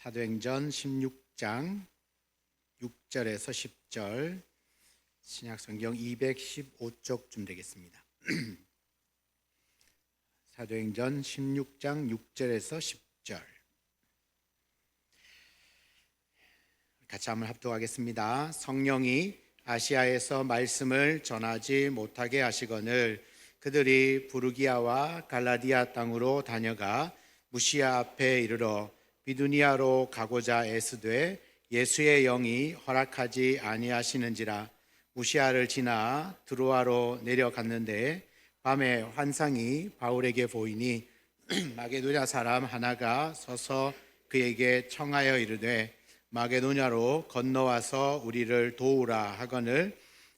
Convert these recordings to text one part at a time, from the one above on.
사도행전 16장 6절에서 10절, 신약성경 215쪽쯤 되겠습니다. 사도행전 16장 6절에서 10절 같이 한번 합독하겠습니다. 성령이 아시아에서 말씀을 전하지 못하게 하시거늘 그들이 부르기아와 갈라디아 땅으로 다녀가 무시아 앞에 이르러 비두니아로 가고자 애쓰되 예수의 영이 허락하지 아니하시는지라. 무시아를 지나 드로아로 내려갔는데 밤에 환상이 바울에게 보이니 마게도냐 사람 하나가 서서 그에게 청하여 이르되 마게도냐로 건너와서 우리를 도우라 하거늘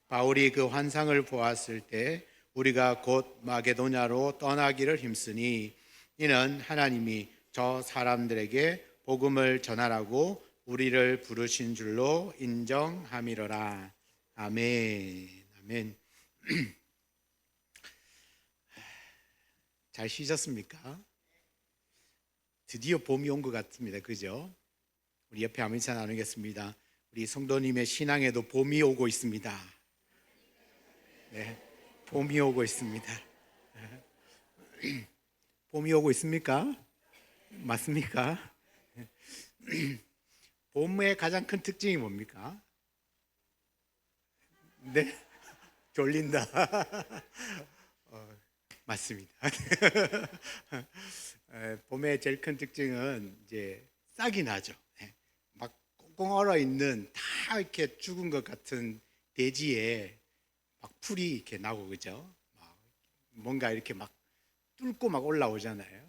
바울이 그 환상을 보았을 때 우리가 곧 마게도냐로 떠나기를 힘쓰니 이는 하나님이 저 사람들에게 복음을 전하라고 우리를 부르신 줄로 인정함이로라. 아멘. 아멘. 잘 쉬셨습니까? 드디어 봄이 온 것 같습니다. 그죠? 우리 옆에 한번 인사 나누겠습니다. 우리 성도님의 신앙에도 봄이 오고 있습니다. 네, 봄이 오고 있습니다. 봄이 오고 있습니까? 맞습니까? 봄의 가장 큰 특징이 뭡니까? 네, 졸린다. 맞습니다. 봄의 제일 큰 특징은 이제 싹이 나죠. 막 꽁꽁 얼어 있는 다 이렇게 죽은 것 같은 대지에 막 풀이 이렇게 나고 그죠? 막 뭔가 이렇게 막 뚫고 막 올라오잖아요.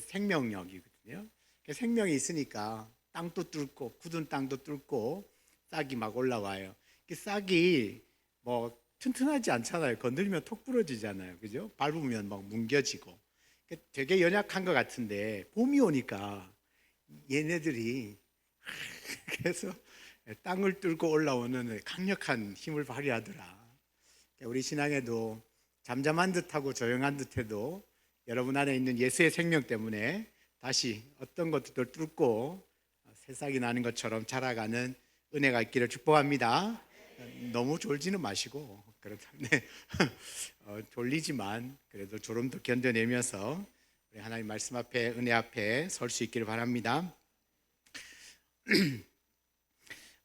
생명력이거든요. 생명이 있으니까 땅도 뚫고 굳은 땅도 뚫고 싹이 막 올라와요. 싹이 뭐 튼튼하지 않잖아요. 건드리면 톡 부러지잖아요. 그죠? 밟으면 막 뭉개지고. 되게 연약한 것 같은데 봄이 오니까 얘네들이 그래서 땅을 뚫고 올라오는 강력한 힘을 발휘하더라. 우리 신앙에도 잠잠한 듯하고 조용한 듯해도 여러분 안에 있는 예수의 생명 때문에 다시 어떤 것들도 뚫고 새싹이 나는 것처럼 자라가는 은혜가 있기를 축복합니다. 너무 졸지는 마시고 그렇다면 졸리지만 그래도 졸음도 견뎌내면서 우리 하나님 말씀 앞에 은혜 앞에 설 수 있기를 바랍니다.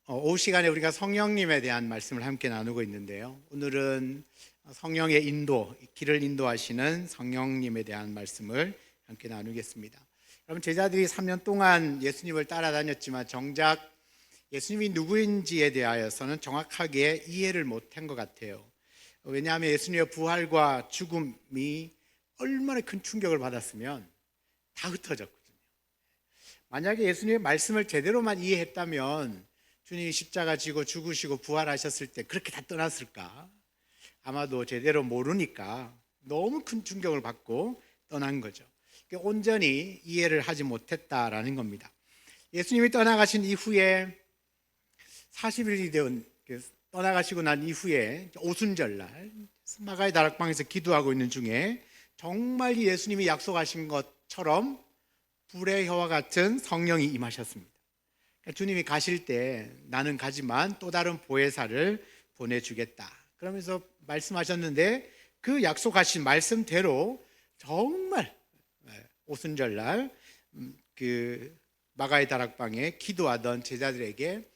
오후 시간에 우리가 성령님에 대한 말씀을 함께 나누고 있는데요. 오늘은 성령의 인도, 길을 인도하시는 성령님에 대한 말씀을 함께 나누겠습니다. 여러분, 제자들이 3년 동안 예수님을 따라다녔지만 정작 예수님이 누구인지에 대하여서는 정확하게 이해를 못한 것 같아요. 왜냐하면 예수님의 부활과 죽음이 얼마나 큰 충격을 받았으면 다 흩어졌거든요. 만약에 예수님의 말씀을 제대로만 이해했다면 주님이 십자가 지고 죽으시고 부활하셨을 때 그렇게 다 떠났을까? 아마도 제대로 모르니까 너무 큰 충격을 받고 떠난 거죠. 온전히 이해를 하지 못했다라는 겁니다. 예수님이 떠나가신 이후에 40일이 되온 떠나가시고 난 이후에 오순절날 마가의 다락방에서 기도하고 있는 중에 정말 예수님이 약속하신 것처럼 불의 혀와 같은 성령이 임하셨습니다. 주님이 가실 때 나는 가지만 또 다른 보혜사를 보내주겠다 그러면서 말씀하셨는데 그 약속하신 말씀대로 정말 오순절날 그 마가의 다락방에 기도하던 제자들에게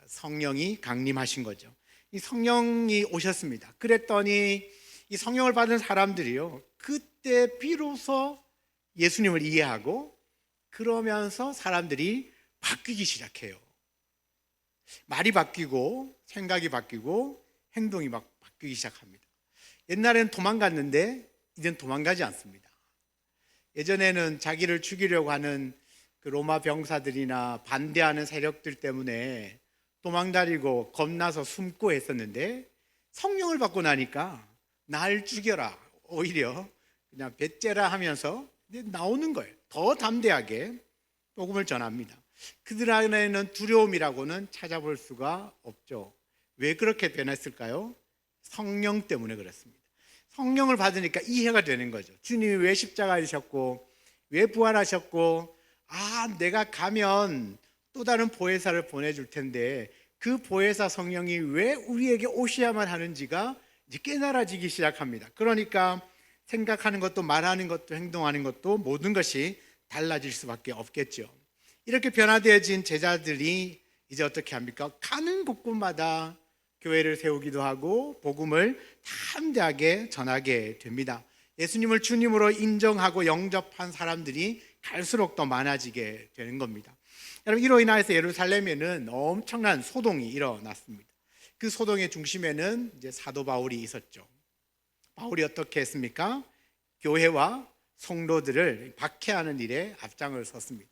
성령이 강림하신 거죠. 이 성령이 오셨습니다. 그랬더니 이 성령을 받은 사람들이요, 그때 비로소 예수님을 이해하고 그러면서 사람들이 바뀌기 시작해요. 말이 바뀌고 생각이 바뀌고 행동이 막 바뀌기 시작합니다. 옛날에는 도망갔는데 이젠 도망가지 않습니다. 예전에는 자기를 죽이려고 하는 그 로마 병사들이나 반대하는 세력들 때문에 도망다니고 겁나서 숨고 했었는데 성령을 받고 나니까 날 죽여라, 오히려 그냥 배째라 하면서 나오는 거예요. 더 담대하게 복음을 전합니다. 그들 안에는 두려움이라고는 찾아볼 수가 없죠. 왜 그렇게 변했을까요? 성령 때문에 그렇습니다. 성령을 받으니까 이해가 되는 거죠. 주님이 왜 십자가에 지셨고 왜 부활하셨고, 내가 가면 또 다른 보혜사를 보내줄 텐데 그 보혜사 성령이 왜 우리에게 오셔야만 하는지가 이제 깨달아지기 시작합니다. 그러니까 생각하는 것도 말하는 것도 행동하는 것도 모든 것이 달라질 수밖에 없겠죠. 이렇게 변화되어진 제자들이 이제 어떻게 합니까? 가는 곳곳마다 교회를 세우기도 하고 복음을 담대하게 전하게 됩니다. 예수님을 주님으로 인정하고 영접한 사람들이 갈수록 더 많아지게 되는 겁니다. 여러분, 이로 인하여서 예루살렘에는 엄청난 소동이 일어났습니다. 그 소동의 중심에는 이제 사도 바울이 있었죠. 바울이 어떻게 했습니까? 교회와 성도들을 박해하는 일에 앞장을 섰습니다.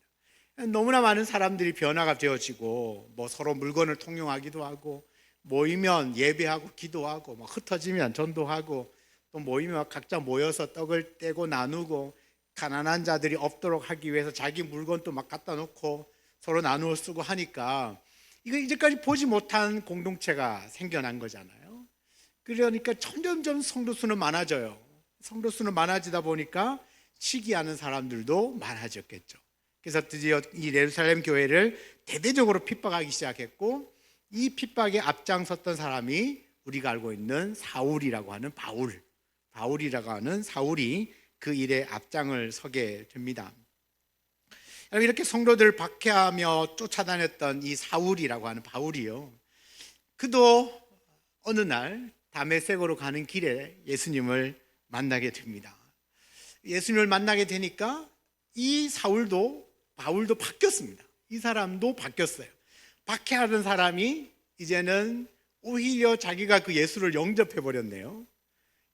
너무나 많은 사람들이 변화가 되어지고 서로 물건을 통용하기도 하고 모이면 예배하고 기도하고 흩어지면 전도하고 또 모이면 각자 모여서 떡을 떼고 나누고 가난한 자들이 없도록 하기 위해서 자기 물건도 막 갖다 놓고 서로 나누어 쓰고 하니까 이거 이제까지 보지 못한 공동체가 생겨난 거잖아요. 그러니까 점점점 성도 수는 많아져요. 성도 수는 많아지다 보니까 시기하는 사람들도 많아졌겠죠. 그래서 드디어 이 예루살렘 교회를 대대적으로 핍박하기 시작했고 이 핍박에 앞장섰던 사람이 우리가 알고 있는 사울이라고 하는 바울이라고 하는 사울이 그 일에 앞장을 서게 됩니다. 이렇게 성도들을 박해하며 쫓아다녔던 이 사울이라고 하는 바울이요, 그도 어느 날 다메섹으로 가는 길에 예수님을 만나게 됩니다. 예수님을 만나게 되니까 이 바울도 바뀌었습니다. 이 사람도 바뀌었어요. 박해하던 사람이 이제는 오히려 자기가 그 예수를 영접해 버렸네요.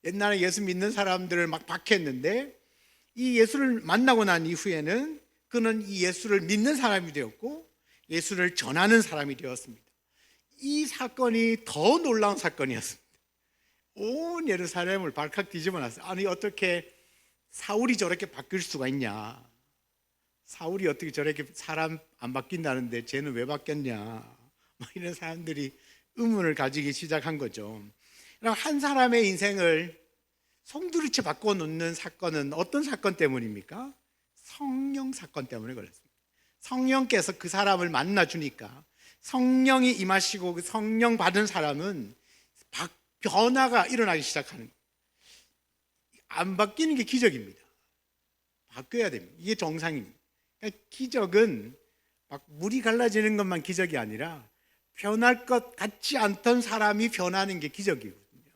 옛날에 예수 믿는 사람들을 막 박해했는데 이 예수를 만나고 난 이후에는 그는 이 예수를 믿는 사람이 되었고 예수를 전하는 사람이 되었습니다. 이 사건이 더 놀라운 사건이었습니다. 온 예루살렘을 발칵 뒤집어 놨어요. 아니, 어떻게 사울이 저렇게 바뀔 수가 있냐? 사울이 어떻게 저렇게 사람 안 바뀐다는데 쟤는 왜 바뀌었냐? 이런 사람들이 의문을 가지기 시작한 거죠. 한 사람의 인생을 송두리째 바꿔놓는 사건은 어떤 사건 때문입니까? 성령 사건 때문에 그렇습니다. 성령께서 그 사람을 만나주니까 성령이 임하시고 그 성령 받은 사람은 변화가 일어나기 시작하는 거예요. 안 바뀌는 게 기적입니다. 바뀌어야 됩니다. 이게 정상입니다. 그러니까 기적은 막 물이 갈라지는 것만 기적이 아니라 변할 것 같지 않던 사람이 변하는 게 기적이거든요.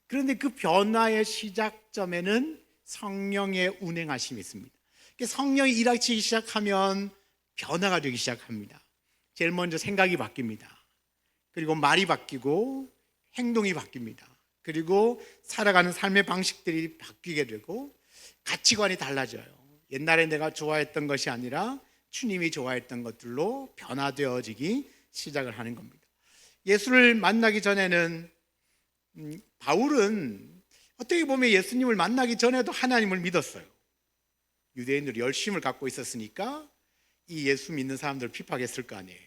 그런데 그 변화의 시작점에는 성령의 운행하심이 있습니다. 성령이 일하시기 시작하면 변화가 되기 시작합니다. 제일 먼저 생각이 바뀝니다. 그리고 말이 바뀌고 행동이 바뀝니다. 그리고 살아가는 삶의 방식들이 바뀌게 되고 가치관이 달라져요. 옛날에 내가 좋아했던 것이 아니라 주님이 좋아했던 것들로 변화되어지기 시작을 하는 겁니다. 예수를 만나기 전에는 바울은 어떻게 보면 예수님을 만나기 전에도 하나님을 믿었어요. 유대인들이 열심을 갖고 있었으니까 이 예수 믿는 사람들을 핍박했을 거 아니에요.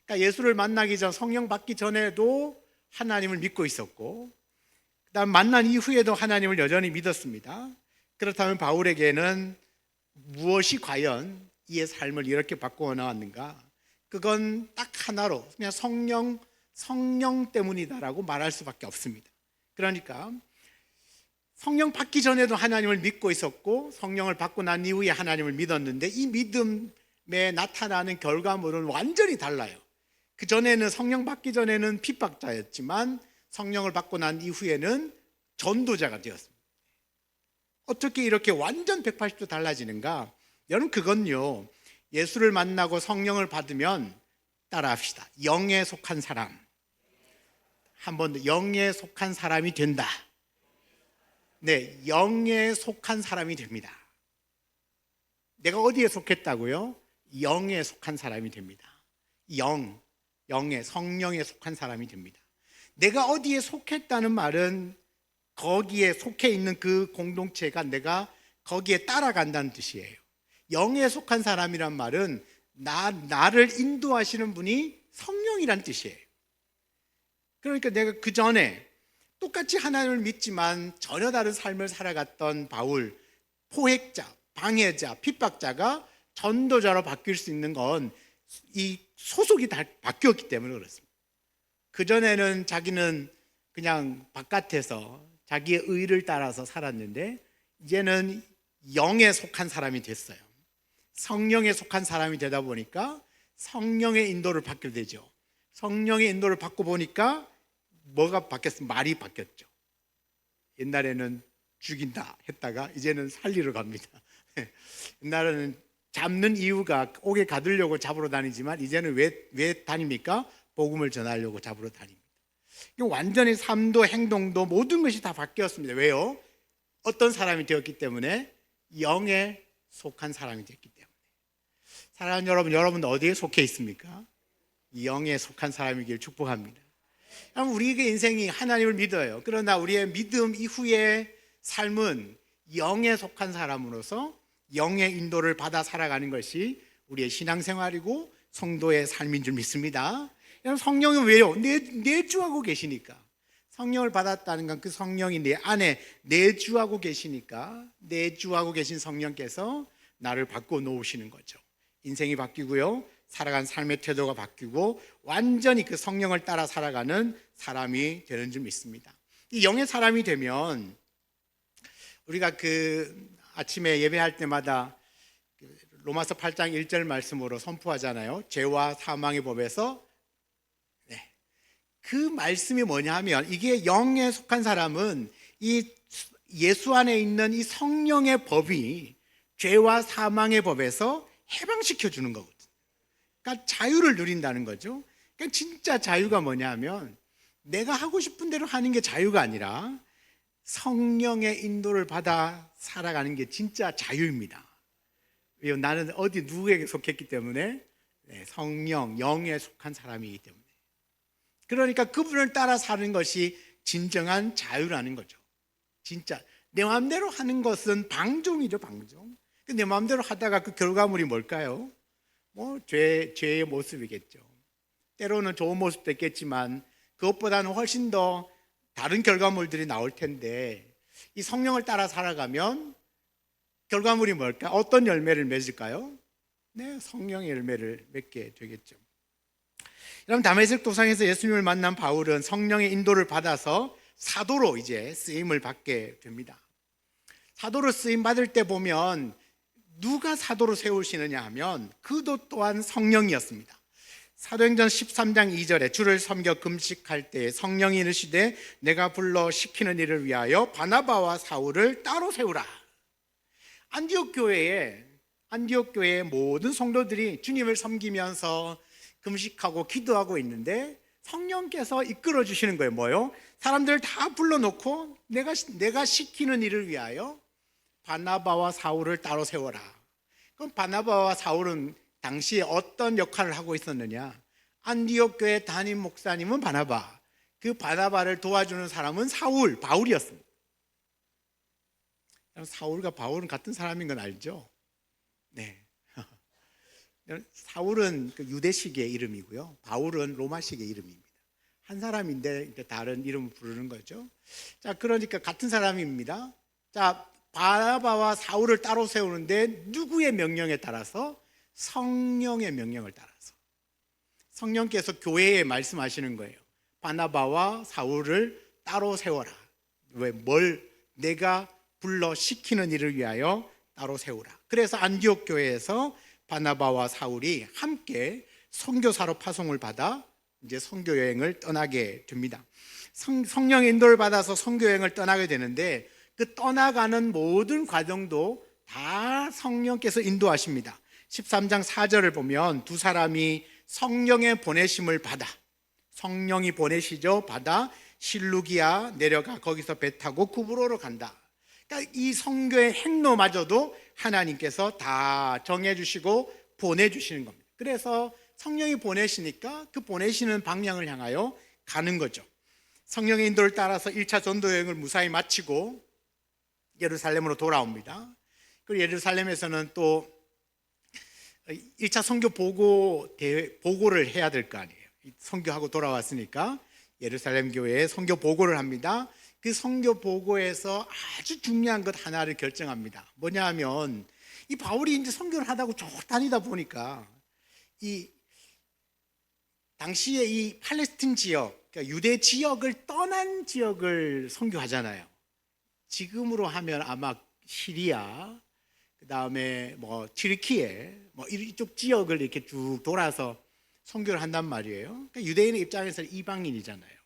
그러니까 예수를 만나기 전, 성령 받기 전에도 하나님을 믿고 있었고 그다음 만난 이후에도 하나님을 여전히 믿었습니다. 그렇다면 바울에게는 무엇이 과연 이의 삶을 이렇게 바꾸어 나왔는가? 그건 딱 하나로 그냥 성령 때문이다라고 말할 수밖에 없습니다. 그러니까 성령 받기 전에도 하나님을 믿고 있었고 성령을 받고 난 이후에 하나님을 믿었는데 이 믿음에 나타나는 결과물은 완전히 달라요. 그 전에는 성령 받기 전에는 핍박자였지만 성령을 받고 난 이후에는 전도자가 되었습니다. 어떻게 이렇게 완전 180도 달라지는가? 여러분, 그건요, 예수를 만나고 성령을 받으면 따라합시다. 영에 속한 사람, 한 번 더, 영에 속한 사람이 된다. 네, 영에 속한 사람이 됩니다. 내가 어디에 속했다고요? 영에 속한 사람이 됩니다. 영에, 성령에 속한 사람이 됩니다. 내가 어디에 속했다는 말은 거기에 속해 있는 그 공동체가 내가 거기에 따라간다는 뜻이에요. 영에 속한 사람이란 말은 나를 인도하시는 분이 성령이란 뜻이에요. 그러니까 내가 그 전에 똑같이 하나님을 믿지만 전혀 다른 삶을 살아갔던 바울, 포획자, 방해자, 핍박자가 전도자로 바뀔 수 있는 건 이 소속이 다 바뀌었기 때문에 그렇습니다. 그전에는 자기는 그냥 바깥에서 자기의 의를 따라서 살았는데 이제는 영에 속한 사람이 됐어요. 성령에 속한 사람이 되다 보니까 성령의 인도를 받게 되죠. 성령의 인도를 받고 보니까 뭐가 바뀌었어요? 말이 바뀌었죠. 옛날에는 죽인다 했다가 이제는 살리러 갑니다. 옛날에는 잡는 이유가 옥에 가두려고 잡으러 다니지만 이제는 왜 다닙니까? 복음을 전하려고 잡으러 다닙니다. 완전히 삶도 행동도 모든 것이 다 바뀌었습니다. 왜요? 어떤 사람이 되었기 때문에 영에 속한 사람이 됐기 때문에. 사랑하는 여러분, 여러분 어디에 속해 있습니까? 영에 속한 사람이길 축복합니다. 우리의 인생이 하나님을 믿어요. 그러나 우리의 믿음 이후의 삶은 영에 속한 사람으로서 영의 인도를 받아 살아가는 것이 우리의 신앙생활이고 성도의 삶인 줄 믿습니다. 성령은 왜요? 내주하고 계시니까. 성령을 받았다는 건 그 성령이 내 안에 내주하고 계시니까 내주하고 계신 성령께서 나를 바꿔 놓으시는 거죠. 인생이 바뀌고요, 살아간 삶의 태도가 바뀌고 완전히 그 성령을 따라 살아가는 사람이 되는 줄 믿습니다. 이 영의 사람이 되면 우리가 그 아침에 예배할 때마다 로마서 8장 1절 말씀으로 선포하잖아요. 죄와 사망의 법에서. 그 말씀이 뭐냐 하면 이게 영에 속한 사람은 이 예수 안에 있는 이 성령의 법이 죄와 사망의 법에서 해방시켜 주는 거거든요. 그러니까 자유를 누린다는 거죠. 그러니까 진짜 자유가 뭐냐 하면 내가 하고 싶은 대로 하는 게 자유가 아니라 성령의 인도를 받아 살아가는 게 진짜 자유입니다. 왜요? 나는 어디 누구에게 속했기 때문에 성령, 영에 속한 사람이기 때문에. 그러니까 그분을 따라 사는 것이 진정한 자유라는 거죠. 진짜 내 마음대로 하는 것은 방종이죠, 방종. 내 마음대로 하다가 그 결과물이 뭘까요? 죄의 모습이겠죠. 때로는 좋은 모습도 있겠지만 그것보다는 훨씬 더 다른 결과물들이 나올 텐데 이 성령을 따라 살아가면 결과물이 뭘까? 어떤 열매를 맺을까요? 성령의 열매를 맺게 되겠죠. 그럼 다메섹 도상에서 예수님을 만난 바울은 성령의 인도를 받아서 사도로 이제 쓰임을 받게 됩니다. 사도로 쓰임 받을 때 보면 누가 사도로 세우시느냐 하면 그도 또한 성령이었습니다. 사도행전 13장 2절에 주를 섬겨 금식할 때 성령이 이르시되 내가 불러 시키는 일을 위하여 바나바와 사울을 따로 세우라. 안디옥 교회의 모든 성도들이 주님을 섬기면서 금식하고 기도하고 있는데 성령께서 이끌어 주시는 거예요. 뭐요? 사람들을 다 불러놓고 내가 시키는 일을 위하여 바나바와 사울을 따로 세워라. 그럼 바나바와 사울은 당시에 어떤 역할을 하고 있었느냐? 안디옥 교회 담임 목사님은 바나바, 그 바나바를 도와주는 사람은 바울이었습니다. 사울과 바울은 같은 사람인 건 알죠? 네. 사울은 유대식의 이름이고요, 바울은 로마식의 이름입니다. 한 사람인데 다른 이름을 부르는 거죠. 자, 그러니까 같은 사람입니다. 자, 바나바와 사울을 따로 세우는데 누구의 명령에 따라서? 성령의 명령을 따라서. 성령께서 교회에 말씀하시는 거예요. 바나바와 사울을 따로 세워라. 내가 불러 시키는 일을 위하여 따로 세우라. 그래서 안디옥 교회에서 바나바와 사울이 함께 선교사로 파송을 받아 이제 선교 여행을 떠나게 됩니다. 성령의 인도를 받아서 선교 여행을 떠나게 되는데 그 떠나가는 모든 과정도 다 성령께서 인도하십니다. 13장 4절을 보면 두 사람이 성령의 보내심을 받아, 성령이 보내시죠. 받아 실루기아 내려가 거기서 배 타고 구브로로 간다. 그러니까 이 선교의 행로마저도 하나님께서 다 정해주시고 보내주시는 겁니다. 그래서 성령이 보내시니까 그 보내시는 방향을 향하여 가는 거죠. 성령의 인도를 따라서 1차 전도 여행을 무사히 마치고 예루살렘으로 돌아옵니다. 그리고 예루살렘에서는 또 1차 선교 보고를 해야 될 거 아니에요. 선교하고 돌아왔으니까 예루살렘 교회에 선교 보고를 합니다. 그 선교 보고에서 아주 중요한 것 하나를 결정합니다. 뭐냐 하면 이 바울이 이제 선교를 하다가 쭉 다니다 보니까 이 당시에 이 팔레스틴 지역, 그러니까 유대 지역을 떠난 지역을 선교하잖아요. 지금으로 하면 아마 시리아, 그 다음에 뭐 튀르키예, 뭐 이쪽 지역을 이렇게 쭉 돌아서 선교를 한단 말이에요. 그러니까 유대인의 입장에서는 이방인이잖아요.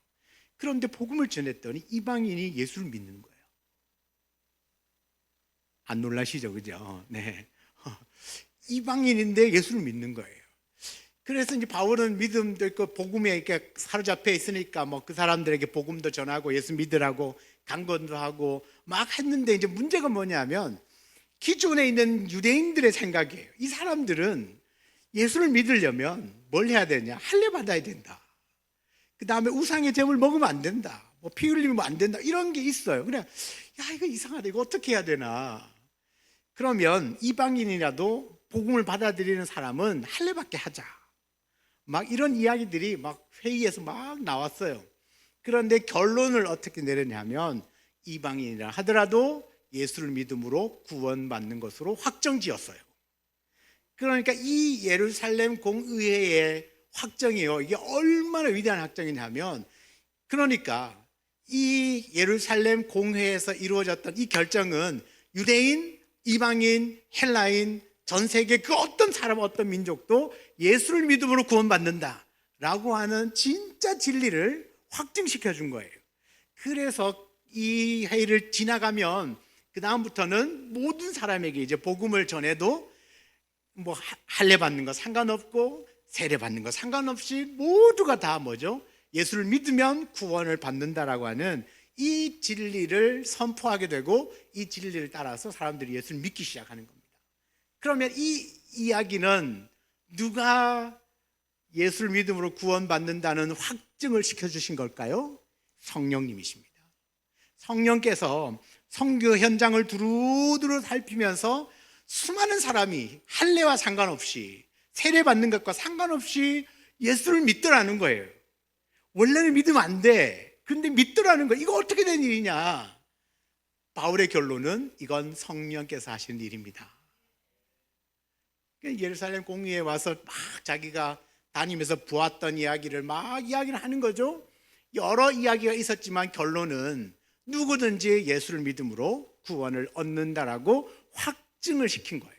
그런데 복음을 전했더니 이방인이 예수를 믿는 거예요. 안 놀라시죠, 그죠? 네. 이방인인데 예수를 믿는 거예요. 그래서 이제 바울은 믿음도 있고 복음에 이렇게 사로잡혀 있으니까 뭐 그 사람들에게 복음도 전하고 예수 믿으라고 강권도 하고 막 했는데, 이제 문제가 뭐냐면 기존에 있는 유대인들의 생각이에요. 이 사람들은 예수를 믿으려면 뭘 해야 되냐? 할례 받아야 된다. 그 다음에 우상의 제물 먹으면 안 된다. 뭐 피 흘리면 안 된다. 이런 게 있어요. 그냥 야, 이거 이상하다. 이거 어떻게 해야 되나? 그러면 이방인이라도 복음을 받아들이는 사람은 할례받게 하자. 막 이런 이야기들이 막 회의에서 막 나왔어요. 그런데 결론을 어떻게 내렸냐면 이방인이라 하더라도 예수를 믿음으로 구원받는 것으로 확정지었어요. 그러니까 이 예루살렘 공의회의 확정이요, 이게 얼마나 위대한 확정이냐면, 그러니까 이 예루살렘 공회에서 이루어졌던 이 결정은 유대인, 이방인, 헬라인, 전 세계 그 어떤 사람, 어떤 민족도 예수를 믿음으로 구원받는다 라고 하는 진짜 진리를 확증시켜 준 거예요. 그래서 이 회의를 지나가면 그 다음부터는 모든 사람에게 이제 복음을 전해도 뭐 할례 받는 거 상관없고 세례 받는 거 상관없이 모두가 다 뭐죠? 예수를 믿으면 구원을 받는다라고 하는 이 진리를 선포하게 되고, 이 진리를 따라서 사람들이 예수를 믿기 시작하는 겁니다. 그러면 이 이야기는 누가 예수를 믿음으로 구원받는다는 확증을 시켜주신 걸까요? 성령님이십니다. 성령께서 선교 현장을 두루두루 살피면서 수많은 사람이 할례와 상관없이 세례 받는 것과 상관없이 예수를 믿더라는 거예요. 원래는 믿으면 안 돼. 근데 믿더라는 거예요. 이거 어떻게 된 일이냐? 바울의 결론은 이건 성령께서 하시는 일입니다. 예루살렘 공의회에 와서 막 자기가 다니면서 보았던 이야기를 막 이야기를 하는 거죠. 여러 이야기가 있었지만 결론은 누구든지 예수를 믿음으로 구원을 얻는다라고 확증을 시킨 거예요.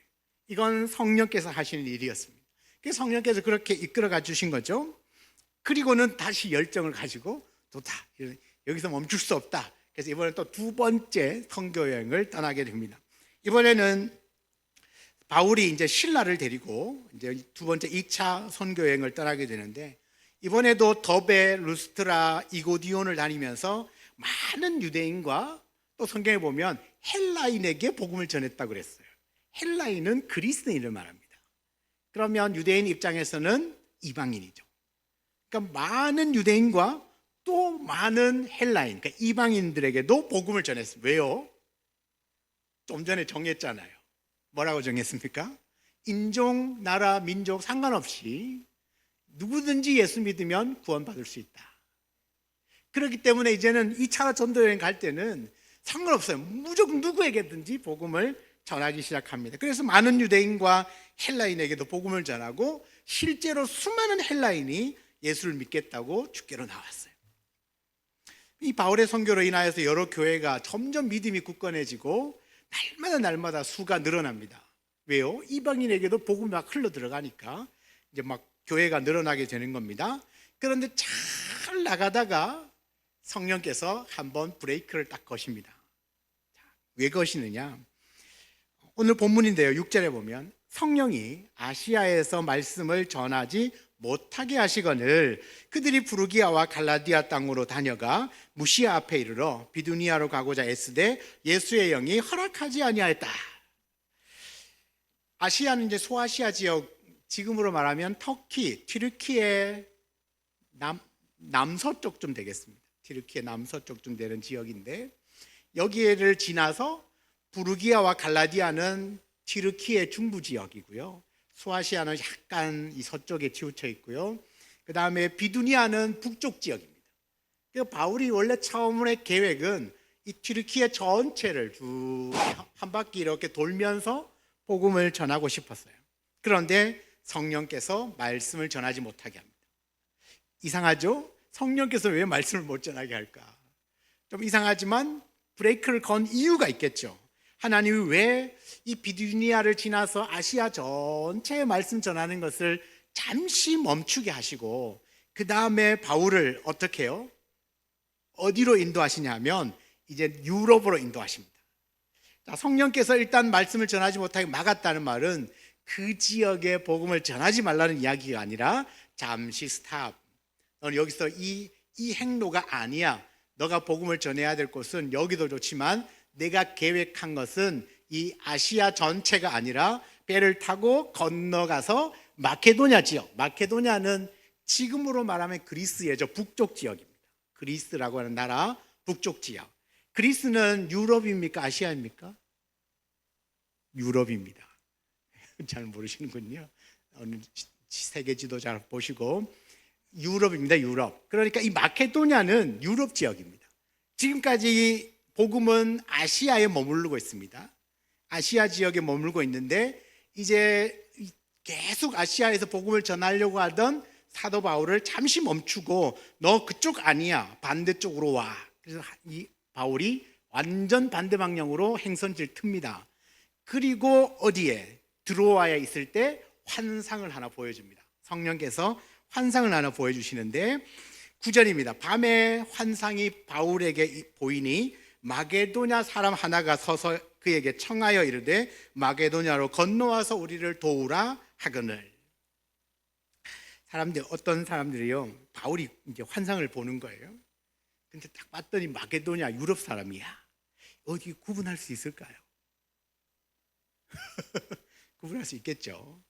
이건 성령께서 하시는 일이었습니다. 그래서 성령께서 그렇게 이끌어가 주신 거죠. 그리고는 다시 열정을 가지고 좋다, 여기서 멈출 수 없다. 그래서 이번에 또 두 번째 선교 여행을 떠나게 됩니다. 이번에는 바울이 이제 신라를 데리고 이제 두 번째 2차 선교 여행을 떠나게 되는데, 이번에도 더베, 루스트라, 이고디온을 다니면서 많은 유대인과 또 성경에 보면 헬라인에게 복음을 전했다고 그랬어요. 헬라인은 그리스도인을 말합니다. 그러면 유대인 입장에서는 이방인이죠. 그러니까 많은 유대인과 또 많은 헬라인, 그러니까 이방인들에게도 복음을 전했어요. 왜요? 좀 전에 정했잖아요. 뭐라고 정했습니까? 인종, 나라, 민족 상관없이 누구든지 예수 믿으면 구원받을 수 있다. 그렇기 때문에 이제는 2차 전도여행 갈 때는 상관없어요. 무조건 누구에게든지 복음을 전하기 시작합니다. 그래서 많은 유대인과 헬라인에게도 복음을 전하고, 실제로 수많은 헬라인이 예수를 믿겠다고 주께로 나왔어요. 이 바울의 선교로 인하여서 여러 교회가 점점 믿음이 굳건해지고 날마다 수가 늘어납니다. 왜요? 이방인에게도 복음이 막 흘러 들어가니까 이제 막 교회가 늘어나게 되는 겁니다. 그런데 잘 나가다가 성령께서 한번 브레이크를 딱 거십니다. 왜 거시느냐? 오늘 본문인데요, 6절에 보면 성령이 아시아에서 말씀을 전하지 못하게 하시거늘 그들이 부르기아와 갈라디아 땅으로 다녀가 무시아 앞에 이르러 비두니아로 가고자 애쓰되 예수의 영이 허락하지 아니하였다. 아시아는 이제 소아시아 지역, 지금으로 말하면 터키, 튀르키예 남서쪽 좀 되겠습니다. 튀르키예 남서쪽 좀 되는 지역인데, 여기를 지나서 부르기아와 갈라디아는 튀르키예 중부 지역이고요, 소아시아는 약간 이 서쪽에 치우쳐 있고요, 그 다음에 비두니아는 북쪽 지역입니다. 그래서 바울이 원래 처음의 계획은 이 튀르키예 전체를 쭉 한 바퀴 이렇게 돌면서 복음을 전하고 싶었어요. 그런데 성령께서 말씀을 전하지 못하게 합니다. 이상하죠? 성령께서 왜 말씀을 못 전하게 할까? 좀 이상하지만 브레이크를 건 이유가 있겠죠. 하나님이 왜 이 비두니아를 지나서 아시아 전체에 말씀 전하는 것을 잠시 멈추게 하시고 그 다음에 바울을 어떻게 해요? 어디로 인도하시냐면 이제 유럽으로 인도하십니다. 자, 성령께서 일단 말씀을 전하지 못하게 막았다는 말은 그 지역에 복음을 전하지 말라는 이야기가 아니라 잠시 스탑. 너는 여기서 이 행로가 아니야. 너가 복음을 전해야 될 곳은 여기도 좋지만 내가 계획한 것은 이 아시아 전체가 아니라 배를 타고 건너가서 마케도냐 지역. 마케도냐는 지금으로 말하면 그리스의 북쪽 지역입니다. 그리스라고 하는 나라 북쪽 지역. 그리스는 유럽입니까? 아시아입니까? 유럽입니다. 잘 모르시는군요. 어느 세계 지도 잘 보시고 유럽입니다. 유럽. 그러니까 이 마케도냐는 유럽 지역입니다. 지금까지 복음은 아시아에 머무르고 있습니다. 아시아 지역에 머물고 있는데 이제 계속 아시아에서 복음을 전하려고 하던 사도 바울을 잠시 멈추고 너 그쪽 아니야. 반대쪽으로 와. 그래서 이 바울이 완전 반대 방향으로 행선지를 틉니다. 그리고 어디에? 드로아에 있을 때 환상을 하나 보여줍니다. 성령께서 환상을 하나 보여주시는데 9절입니다. 밤에 환상이 바울에게 보이니 마게도냐 사람 하나가 서서 그에게 청하여 이르되 마게도냐로 건너와서 우리를 도우라 하거늘. 어떤 사람들이요, 바울이 이제 환상을 보는 거예요. 근데 딱 봤더니 마게도냐 유럽 사람이야. 어디 구분할 수 있을까요? 구분할 수 있겠죠.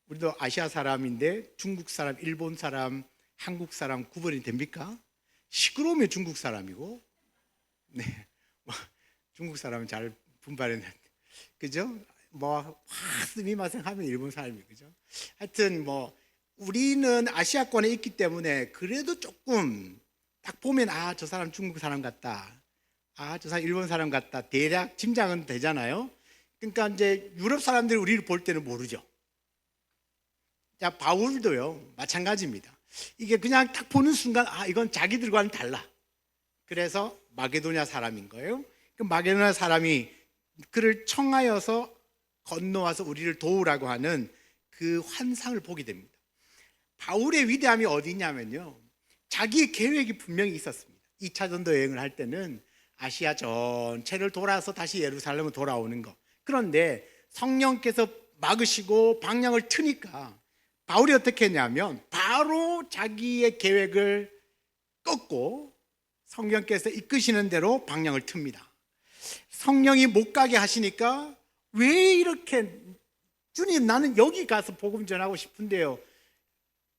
우리도 아시아 사람인데 중국 사람, 일본 사람, 한국 사람 구분이 됩니까? 시끄러우면 중국 사람이고, 네, 중국 사람은 잘 분발했는데, 그죠? 스미마생 하면 일본 사람이, 그죠? 하여튼 우리는 아시아권에 있기 때문에 그래도 조금 딱 보면 저 사람 중국 사람 같다, 저 사람 일본 사람 같다, 대략 짐작은 되잖아요. 그러니까 이제 유럽 사람들이 우리를 볼 때는 모르죠. 자, 바울도요 마찬가지입니다. 이게 그냥 딱 보는 순간 이건 자기들과는 달라. 그래서 마게도냐 사람인 거예요. 그 마게도냐 사람이 그를 청하여서 건너와서 우리를 도우라고 하는 그 환상을 보게 됩니다. 바울의 위대함이 어디냐면요, 자기의 계획이 분명히 있었습니다. 2차 전도 여행을 할 때는 아시아 전체를 돌아서 다시 예루살렘으로 돌아오는 거. 그런데 성령께서 막으시고 방향을 트니까 바울이 어떻게 했냐면 바로 자기의 계획을 꺾고 성령께서 이끄시는 대로 방향을 틉니다. 성령이 못 가게 하시니까 왜 이렇게, 주님 나는 여기 가서 복음 전하고 싶은데요,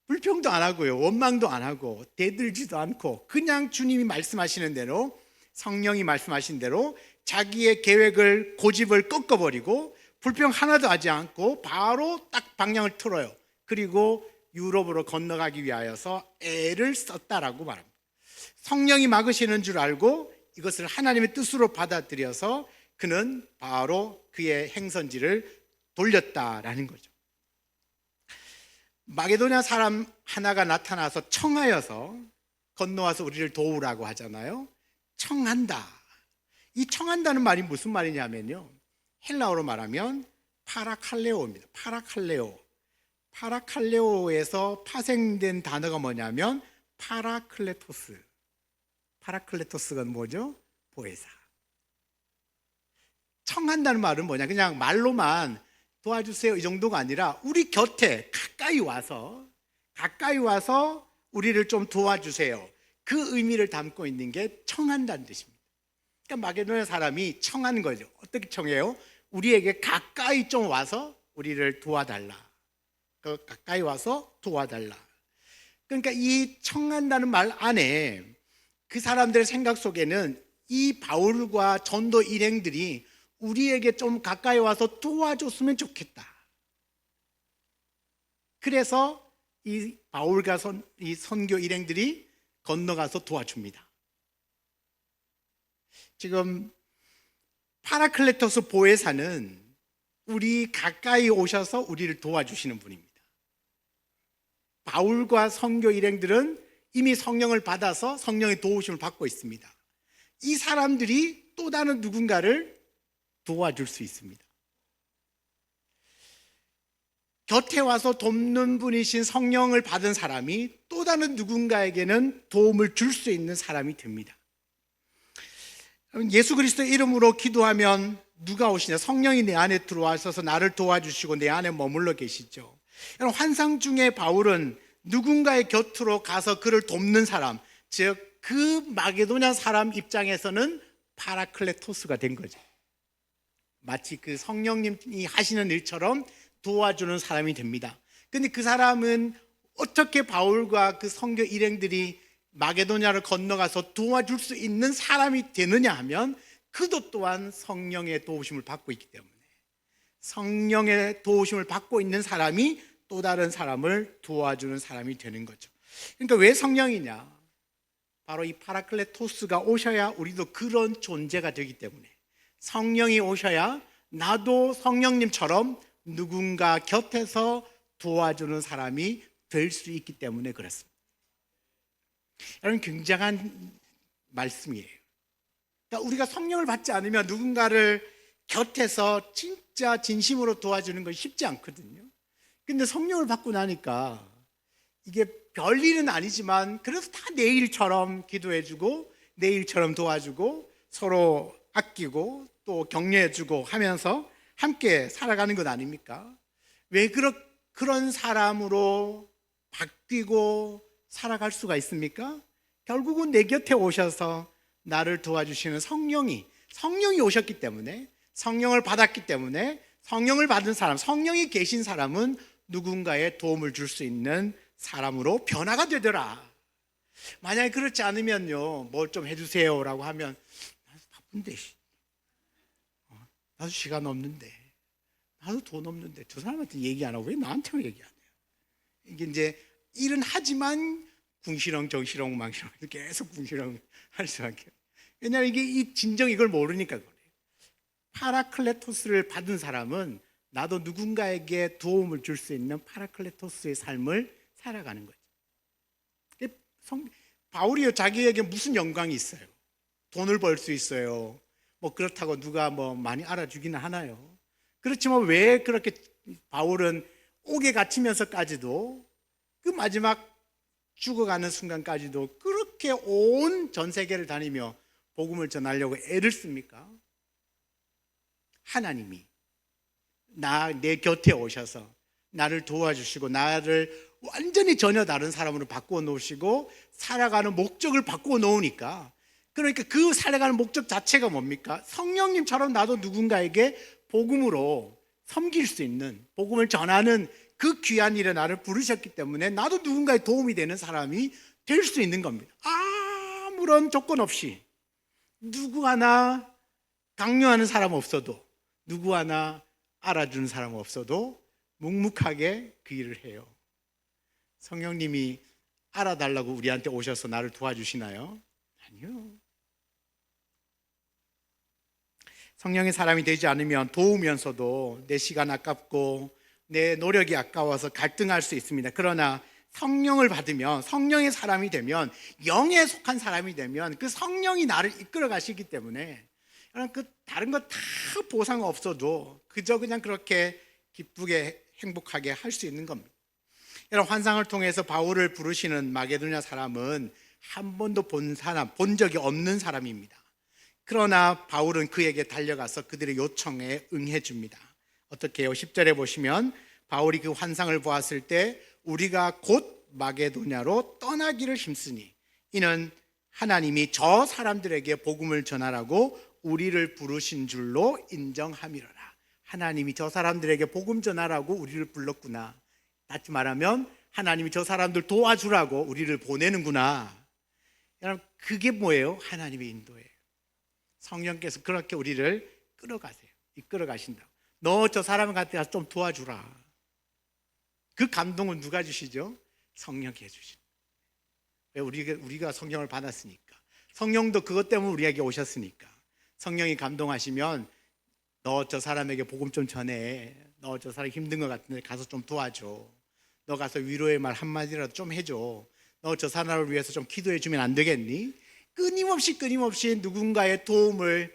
불평도 안 하고요, 원망도 안 하고 대들지도 않고 그냥 주님이 말씀하시는 대로, 성령이 말씀하신 대로 자기의 계획을, 고집을 꺾어버리고 불평 하나도 하지 않고 바로 딱 방향을 틀어요. 그리고 유럽으로 건너가기 위하여서 애를 썼다라고 말합니다. 성령이 막으시는 줄 알고 이것을 하나님의 뜻으로 받아들여서 그는 바로 그의 행선지를 돌렸다라는 거죠. 마게도냐 사람 하나가 나타나서 청하여서 건너와서 우리를 도우라고 하잖아요. 청한다. 이 청한다는 말이 무슨 말이냐면요, 헬라어로 말하면 파라칼레오입니다. 파라칼레오에서 파생된 단어가 뭐냐면 파라클레토스가 뭐죠? 보혜사. 청한다는 말은 뭐냐, 그냥 말로만 도와주세요 이 정도가 아니라 우리 곁에 가까이 와서 우리를 좀 도와주세요, 그 의미를 담고 있는 게 청한다는 뜻입니다. 그러니까 마게도냐 사람이 청한 거죠. 어떻게 청해요? 우리에게 가까이 좀 와서 우리를 도와달라. 가까이 와서 도와달라. 그러니까 이 청한다는 말 안에 그 사람들의 생각 속에는 이 바울과 전도 일행들이 우리에게 좀 가까이 와서 도와줬으면 좋겠다. 그래서 이 바울과 이 선교 일행들이 건너가서 도와줍니다. 지금 파라클레토스 보혜사는 우리 가까이 오셔서 우리를 도와주시는 분입니다. 바울과 선교 일행들은 이미 성령을 받아서 성령의 도우심을 받고 있습니다. 이 사람들이 또 다른 누군가를 도와줄 수 있습니다. 곁에 와서 돕는 분이신 성령을 받은 사람이 또 다른 누군가에게는 도움을 줄 수 있는 사람이 됩니다. 예수 그리스도의 이름으로 기도하면 누가 오시냐? 성령이 내 안에 들어와서 나를 도와주시고 내 안에 머물러 계시죠. 환상 중에 바울은 누군가의 곁으로 가서 그를 돕는 사람, 즉 그 마게도냐 사람 입장에서는 파라클레토스가 된 거죠. 마치 그 성령님이 하시는 일처럼 도와주는 사람이 됩니다. 근데 그 사람은 어떻게 바울과 그 선교 일행들이 마게도냐를 건너가서 도와줄 수 있는 사람이 되느냐 하면 그도 또한 성령의 도우심을 받고 있기 때문에, 성령의 도우심을 받고 있는 사람이 또 다른 사람을 도와주는 사람이 되는 거죠. 그러니까 왜 성령이냐? 바로 이 파라클레토스가 오셔야 우리도 그런 존재가 되기 때문에, 성령이 오셔야 나도 성령님처럼 누군가 곁에서 도와주는 사람이 될 수 있기 때문에 그렇습니다. 여러분, 굉장한 말씀이에요. 그러니까 우리가 성령을 받지 않으면 누군가를 곁에서 진짜 진심으로 도와주는 건 쉽지 않거든요. 근데 성령을 받고 나니까 이게 별일은 아니지만 그래서 다 내 일처럼 기도해주고 내 일처럼 도와주고 서로 아끼고 또 격려해주고 하면서 함께 살아가는 것 아닙니까? 왜 그런 사람으로 바뀌고 살아갈 수가 있습니까? 결국은 내 곁에 오셔서 나를 도와주시는 성령이 오셨기 때문에, 성령을 받았기 때문에, 성령을 받은 사람, 성령이 계신 사람은 누군가의 도움을 줄 수 있는 사람으로 변화가 되더라. 만약에 그렇지 않으면요, 뭘 좀 해주세요라고 하면 나도 바쁜데, 나도 시간 없는데, 나도 돈 없는데, 저 사람한테 얘기 안 하고 왜 나한테만 얘기 안 해요? 이게 이제 일은 하지만 궁시렁 정시렁 망시렁 계속 궁시렁 할 수밖에. 왜냐하면 이게 진정 이걸 모르니까 그래요. 파라클레토스를 받은 사람은 나도 누군가에게 도움을 줄 수 있는 파라클레토스의 삶을 살아가는 거죠. 바울이 자기에게 무슨 영광이 있어요? 돈을 벌 수 있어요. 뭐 그렇다고 누가 뭐 많이 알아주기는 하나요? 그렇지만 왜 그렇게 바울은 옥에 갇히면서까지도 그 마지막 죽어가는 순간까지도 그렇게 온 전 세계를 다니며 복음을 전하려고 애를 씁니까? 하나님이 내 곁에 오셔서 나를 도와주시고 나를 완전히 전혀 다른 사람으로 바꾸어 놓으시고 살아가는 목적을 바꾸어 놓으니까, 그러니까 그 살아가는 목적 자체가 뭡니까? 성령님처럼 나도 누군가에게 복음으로 섬길 수 있는, 복음을 전하는 그 귀한 일에 나를 부르셨기 때문에 나도 누군가의 도움이 되는 사람이 될 수 있는 겁니다. 아무런 조건 없이, 누구 하나 강요하는 사람 없어도, 누구 하나 알아주는 사람 없어도 묵묵하게 그 일을 해요. 성령님이 알아달라고 우리한테 오셔서 나를 도와주시나요? 아니요. 성령의 사람이 되지 않으면 도우면서도 내 시간 아깝고 내 노력이 아까워서 갈등할 수 있습니다. 그러나 성령을 받으면, 성령의 사람이 되면, 영에 속한 사람이 되면 그 성령이 나를 이끌어 가시기 때문에 그 다른 거 다 보상 없어도 그저 그냥 그렇게 기쁘게 행복하게 할 수 있는 겁니다. 여러분, 환상을 통해서 바울을 부르시는 마게도냐 사람은 한 번도 본 적이 없는 사람입니다. 그러나 바울은 그에게 달려가서 그들의 요청에 응해 줍니다. 어떻게 해요? 10절에 보시면 바울이 그 환상을 보았을 때 우리가 곧 마게도냐로 떠나기를 힘쓰니 이는 하나님이 저 사람들에게 복음을 전하라고 우리를 부르신 줄로 인정함이로라. 하나님이 저 사람들에게 복음 전하라고 우리를 불렀구나. 다시 말하면 하나님이 저 사람들 도와주라고 우리를 보내는구나. 여러분, 그게 뭐예요? 하나님의 인도예요. 성령께서 그렇게 우리를 끌어가세요. 이끌어 가신다. 너 저 사람한테 가서 좀 도와주라. 그 감동은 누가 주시죠? 성령께 주시죠. 왜? 우리가 성령을 받았으니까. 성령도 그것 때문에 우리에게 오셨으니까. 성령이 감동하시면 너 저 사람에게 복음 좀 전해. 너 저 사람 힘든 것 같은데 가서 좀 도와줘. 너 가서 위로의 말 한마디라도 좀 해줘. 너 저 사람을 위해서 좀 기도해 주면 안 되겠니? 끊임없이 누군가의 도움을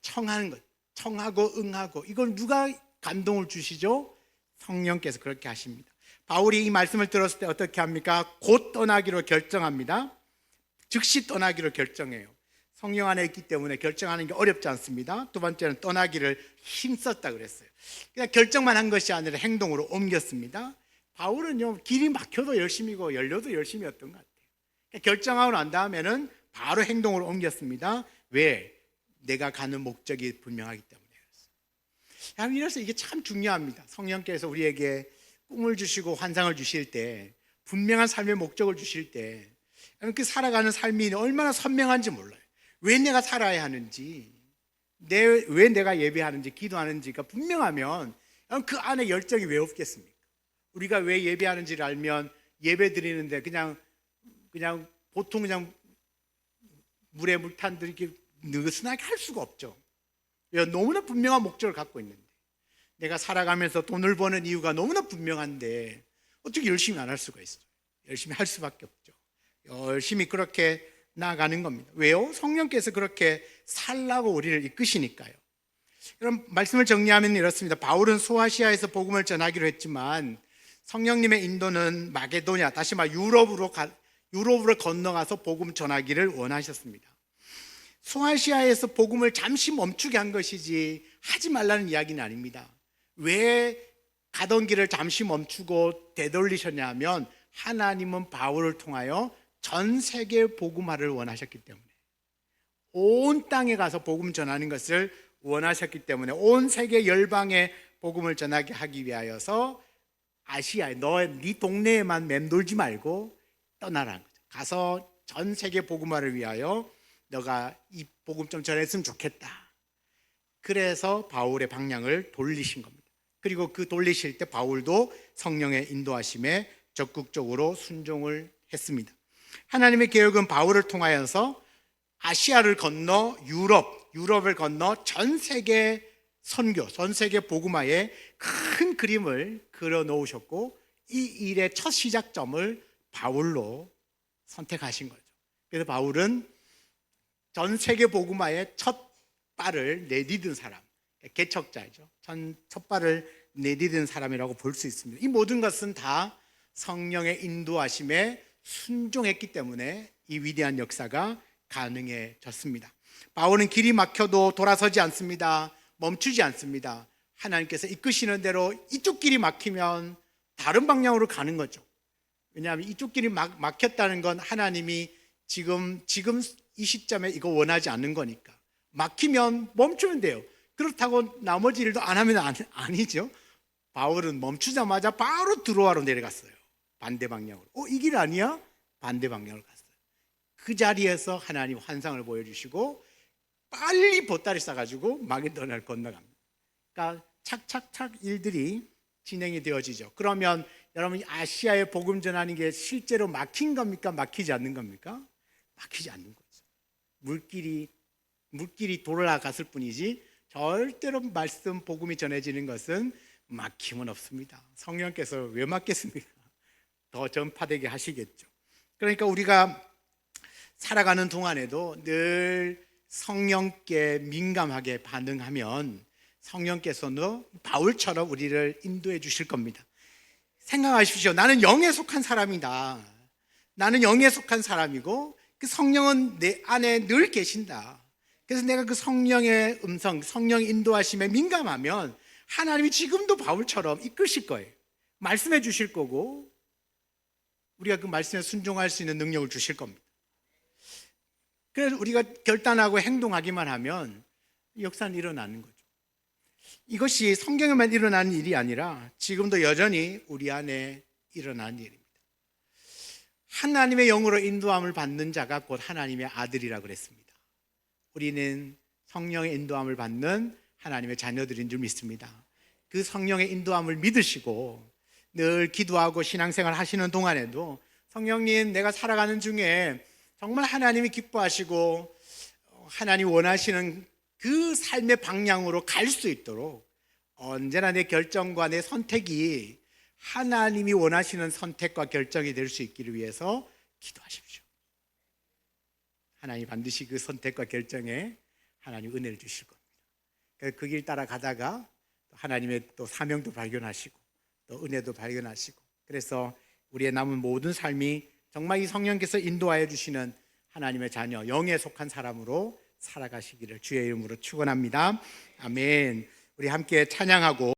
청하는 것, 청하고 응하고. 이걸 누가 감동을 주시죠? 성령께서 그렇게 하십니다. 바울이 이 말씀을 들었을 때 어떻게 합니까? 곧 떠나기로 결정합니다. 즉시 떠나기로 결정해요. 성령 안에 있기 때문에 결정하는 게 어렵지 않습니다. 두 번째는 떠나기를 힘썼다 그랬어요. 그냥 결정만 한 것이 아니라 행동으로 옮겼습니다. 바울은요, 길이 막혀도 열심이고 열려도 열심이었던 것 같아요. 결정하고 난 다음에는 바로 행동으로 옮겼습니다. 왜? 내가 가는 목적이 분명하기 때문에 그렇습니다. 이래서 이게 참 중요합니다. 성령께서 우리에게 꿈을 주시고 환상을 주실 때, 분명한 삶의 목적을 주실 때, 그 살아가는 삶이 얼마나 선명한지 몰라요. 왜 내가 살아야 하는지, 왜 내가 예배하는지, 기도하는지가 분명하면 그 안에 열정이 왜 없겠습니까? 우리가 왜 예배하는지를 알면 예배 드리는데 그냥 보통 그냥 물에 물탄 들이게 느슨하게 할 수가 없죠. 너무나 분명한 목적을 갖고 있는데, 내가 살아가면서 돈을 버는 이유가 너무나 분명한데 어떻게 열심히 안 할 수가 있어요? 열심히 할 수밖에 없죠. 열심히 그렇게 나아가는 겁니다. 왜요? 성령께서 그렇게 살라고 우리를 이끄시니까요. 그럼 말씀을 정리하면 이렇습니다. 바울은 소아시아에서 복음을 전하기로 했지만 성령님의 인도는 마게도냐, 다시 말 유럽으로 건너가서 복음 전하기를 원하셨습니다. 소아시아에서 복음을 잠시 멈추게 한 것이지 하지 말라는 이야기는 아닙니다. 왜 가던 길을 잠시 멈추고 되돌리셨냐 하면 하나님은 바울을 통하여 전 세계 복음화를 원하셨기 때문에, 온 땅에 가서 복음 전하는 것을 원하셨기 때문에, 온 세계 열방에 복음을 전하게 하기 위하여서 아시아에, 네 동네에만 맴돌지 말고 떠나라는 거죠. 가서 전 세계 복음화를 위하여 너가 이 복음 좀 전했으면 좋겠다. 그래서 바울의 방향을 돌리신 겁니다. 그리고 그 돌리실 때 바울도 성령의 인도하심에 적극적으로 순종을 했습니다. 하나님의 계획은 바울을 통하여서 아시아를 건너 유럽을 건너 전 세계 선교, 전 세계 복음화의 큰 그림을 그려 놓으셨고, 이 일의 첫 시작점을 바울로 선택하신 거죠. 그래서 바울은 전 세계 복음화의 첫 발을 내디딘 사람, 개척자이죠. 첫 발을 내디딘 사람이라고 볼 수 있습니다. 이 모든 것은 다 성령의 인도하심에 순종했기 때문에 이 위대한 역사가 가능해졌습니다. 바울은 길이 막혀도 돌아서지 않습니다. 멈추지 않습니다. 하나님께서 이끄시는 대로 이쪽 길이 막히면 다른 방향으로 가는 거죠. 왜냐하면 이쪽 길이 막혔다는 건 하나님이 지금 이 시점에 이거 원하지 않는 거니까. 막히면 멈추면 돼요. 그렇다고 나머지 일도 안 하면 아니죠. 바울은 멈추자마자 바로 드로아로 내려갔어요. 반대 방향으로. 이 길 아니야? 반대 방향으로 갔어요. 그 자리에서 하나님 환상을 보여주시고 빨리 보따리 싸가지고 마게도나를 건너갑니다. 그러니까 착착착 일들이 진행이 되어지죠. 그러면 여러분, 아시아에 복음 전하는 게 실제로 막힌 겁니까? 막히지 않는 겁니까? 막히지 않는 거죠. 물길이 돌아갔을 뿐이지 절대로 말씀 복음이 전해지는 것은 막힘은 없습니다. 성령께서 왜 막겠습니까? 더 전파되게 하시겠죠. 그러니까 우리가 살아가는 동안에도 늘 성령께 민감하게 반응하면 성령께서는 바울처럼 우리를 인도해 주실 겁니다. 생각하십시오. 나는 영에 속한 사람이다. 나는 영에 속한 사람이고 그 성령은 내 안에 늘 계신다. 그래서 내가 그 성령의 음성, 성령 인도하심에 민감하면 하나님이 지금도 바울처럼 이끄실 거예요. 말씀해 주실 거고 우리가 그 말씀에 순종할 수 있는 능력을 주실 겁니다. 그래서 우리가 결단하고 행동하기만 하면 역사는 일어나는 거죠. 이것이 성경에만 일어나는 일이 아니라 지금도 여전히 우리 안에 일어나는 일입니다. 하나님의 영으로 인도함을 받는 자가 곧 하나님의 아들이라고 그랬습니다. 우리는 성령의 인도함을 받는 하나님의 자녀들인 줄 믿습니다. 그 성령의 인도함을 믿으시고 늘 기도하고 신앙생활 하시는 동안에도 성령님, 내가 살아가는 중에 정말 하나님이 기뻐하시고 하나님 원하시는 그 삶의 방향으로 갈 수 있도록 언제나 내 결정과 내 선택이 하나님이 원하시는 선택과 결정이 될 수 있기를 위해서 기도하십시오. 하나님 반드시 그 선택과 결정에 하나님 은혜를 주실 겁니다. 그 길 따라 가다가 하나님의 또 사명도 발견하시고 또 은혜도 발견하시고, 그래서 우리의 남은 모든 삶이 정말 이 성령께서 인도하여 주시는 하나님의 자녀, 영에 속한 사람으로 살아가시기를 주의 이름으로 축원합니다. 아멘. 우리 함께 찬양하고